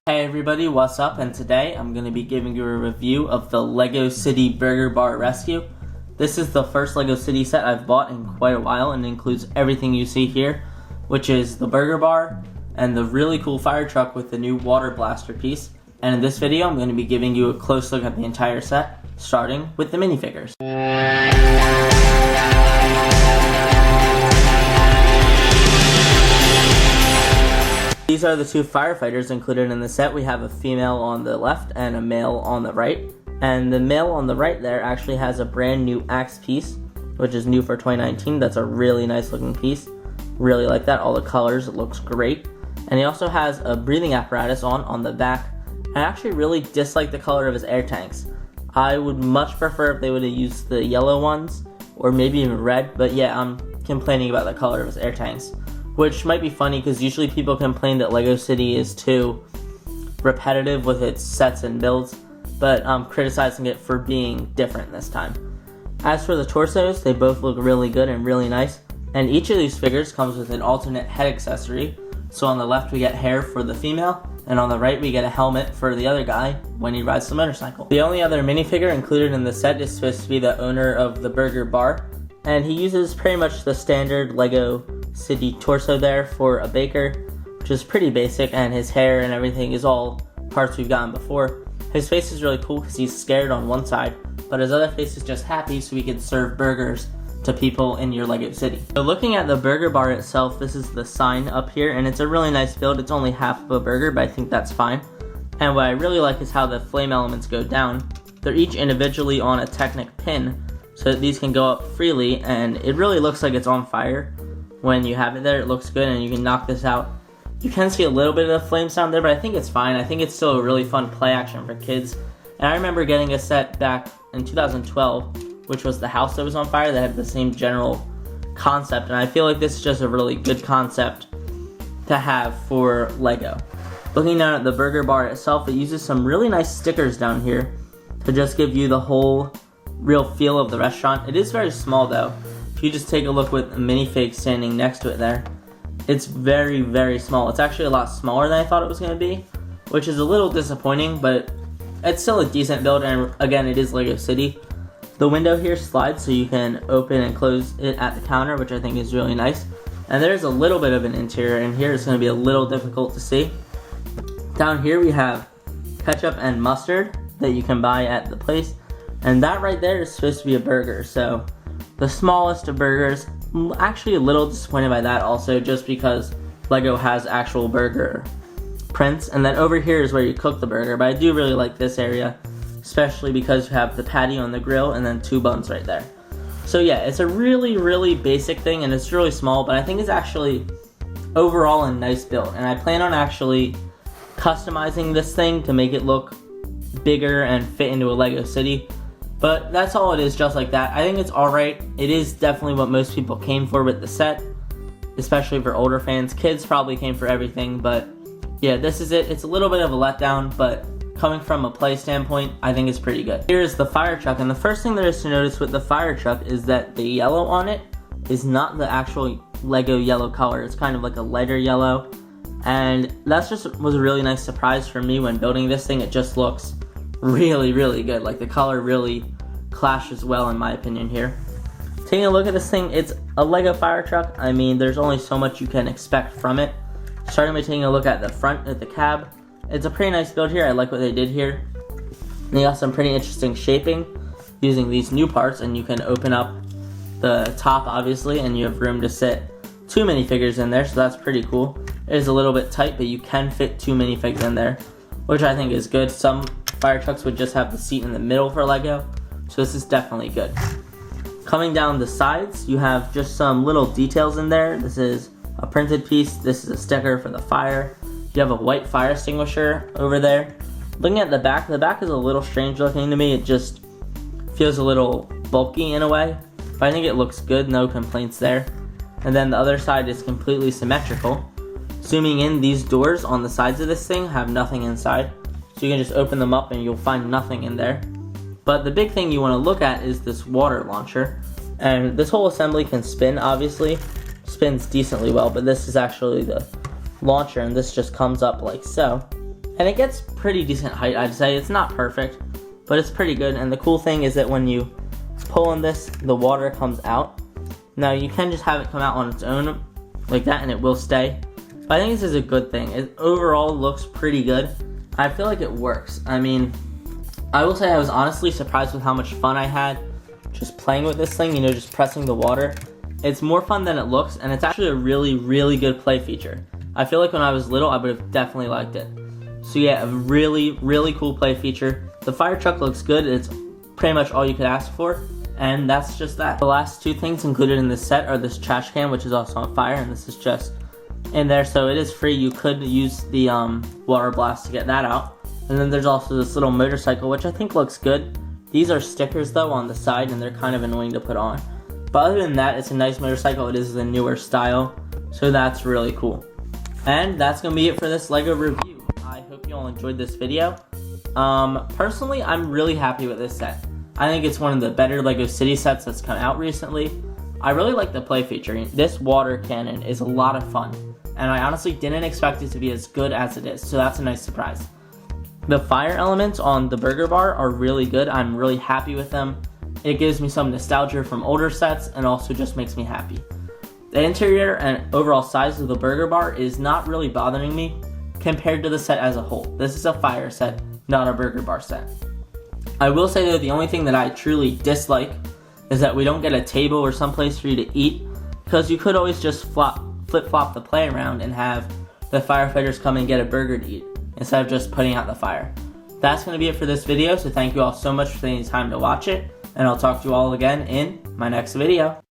Hey everybody, what's up? And today I'm going to be giving you a review of the Lego City Burger Bar Rescue. This is the first Lego City set I've bought in quite a while and includes everything you see here, which is the burger bar and the really cool fire truck with the new water blaster piece. And in this video I'm going to be giving you a close look at the entire set, starting with the minifigures. These are the two firefighters included in the set. We have a female on the left and a male on the right. And the male on the right there actually has a brand new axe piece, which is new for 2019. That's a really nice looking piece. Really like that. All the colors, it looks great. And he also has a breathing apparatus on the back. I actually really dislike the color of his air tanks. I would much prefer if they would have used the yellow ones or maybe even red. But yeah, I'm complaining about the color of his air tanks, which might be funny because usually people complain that Lego City is too repetitive with its sets and builds, but I'm criticizing it for being different this time. As for the torsos, they both look really good and really nice, and each of these figures comes with an alternate head accessory. So on the left we get hair for the female, and on the right we get a helmet for the other guy when he rides the motorcycle. The only other minifigure included in the set is supposed to be the owner of the burger bar, and he uses pretty much the standard Lego City torso there for a baker, which is pretty basic, and his hair and everything is all parts we've gotten before. His face is really cool because he's scared on one side, but his other face is just happy so he can serve burgers to people in your Lego City. So looking at the burger bar itself, this is the sign up here, and it's a really nice build. It's only half of a burger, but I think that's fine. And what I really like is how the flame elements go down. They're each individually on a Technic pin, so that these can go up freely, and it really looks like it's on fire. When you have it there, it looks good, and you can knock this out. You can see a little bit of the flame sound there, but I think it's fine. I think it's still a really fun play action for kids. And I remember getting a set back in 2012, which was the house that was on fire, that had the same general concept, and I feel like this is just a really good concept to have for Lego. Looking down at the burger bar itself, it uses some really nice stickers down here to just give you the whole real feel of the restaurant. It is very small though. If you just take a look with a minifig standing next to it there, it's very, very small. It's actually a lot smaller than I thought it was going to be, which is a little disappointing, but it's still a decent build, and again, it is Lego City. The window here slides so you can open and close it at the counter, which I think is really nice. And there's a little bit of an interior in here. It's going to be a little difficult to see. Down here we have ketchup and mustard that you can buy at the place, and that right there is supposed to be a burger, so the smallest of burgers. I'm actually a little disappointed by that also, just because Lego has actual burger prints. And then over here is where you cook the burger, but I do really like this area, especially because you have the patty on the grill and then two buns right there. So yeah, it's a really, really basic thing, and it's really small, but I think it's actually overall a nice build. And I plan on actually customizing this thing to make it look bigger and fit into a Lego City. But that's all it is, just like that. I think it's alright. It is definitely what most people came for with the set, especially for older fans. Kids probably came for everything, but yeah, this is it. It's a little bit of a letdown, but coming from a play standpoint, I think it's pretty good. Here's the fire truck, and the first thing there is to notice with the fire truck is that the yellow on it is not the actual Lego yellow color. It's kind of like a lighter yellow, and that's just was a really nice surprise for me when building this thing. It just looks really, really good. Like, the color really clashes well in my opinion here. Taking a look at this thing, it's a Lego fire truck. I mean, there's only so much you can expect from it. Starting by taking a look at the front, at the cab, it's a pretty nice build here. I like what they did here. They got some pretty interesting shaping using these new parts, and you can open up the top obviously, and you have room to sit two minifigures in there, so that's pretty cool. It is a little bit tight, but you can fit two minifigs in there, which I think is good. Some fire trucks would just have the seat in the middle for Lego, so this is definitely good. Coming down the sides, you have just some little details in there. This is a printed piece. This is a sticker for the fire. You have a white fire extinguisher over there. Looking at the back is a little strange looking to me. It just feels a little bulky in a way, but I think it looks good, no complaints there. And then the other side is completely symmetrical. Zooming in, these doors on the sides of this thing have nothing inside, so you can just open them up and you'll find nothing in there. But the big thing you want to look at is this water launcher, and this whole assembly can spin, obviously. Spins decently well, but this is actually the launcher, and this just comes up like so, and it gets pretty decent height, I'd say. It's not perfect, but it's pretty good. And the cool thing is that when you pull on this, the water comes out. Now you can just have it come out on its own like that and it will stay, but I think this is a good thing. It overall looks pretty good. I feel like it works. I mean, I will say I was honestly surprised with how much fun I had just playing with this thing, you know, just pressing the water. It's more fun than it looks, and it's actually a really, really good play feature. I feel like when I was little, I would have definitely liked it. So yeah, a really, really cool play feature. The fire truck looks good. It's pretty much all you could ask for, and that's just that. The last two things included in this set are this trash can, which is also on fire, and this is just in there, so it is free. You could use the water blast to get that out. And then there's also this little motorcycle, which I think looks good. These are stickers though on the side, and they're kind of annoying to put on. But other than that, it's a nice motorcycle. It is the newer style, so that's really cool. And that's gonna be it for this Lego review. I hope you all enjoyed this video. Personally, I'm really happy with this set. I think it's one of the better Lego City sets that's come out recently. I really like the play feature. This water cannon is a lot of fun, and I honestly didn't expect it to be as good as it is, so that's a nice surprise. The fire elements on the burger bar are really good. I'm really happy with them. It gives me some nostalgia from older sets and also just makes me happy. The interior and overall size of the burger bar is not really bothering me compared to the set as a whole. This is a fire set, not a burger bar set. I will say though, the only thing that I truly dislike is that we don't get a table or someplace for you to eat, because you could always just flip-flop the play around and have the firefighters come and get a burger to eat instead of just putting out the fire. That's going to be it for this video, so thank you all so much for taking the time to watch it, and I'll talk to you all again in my next video.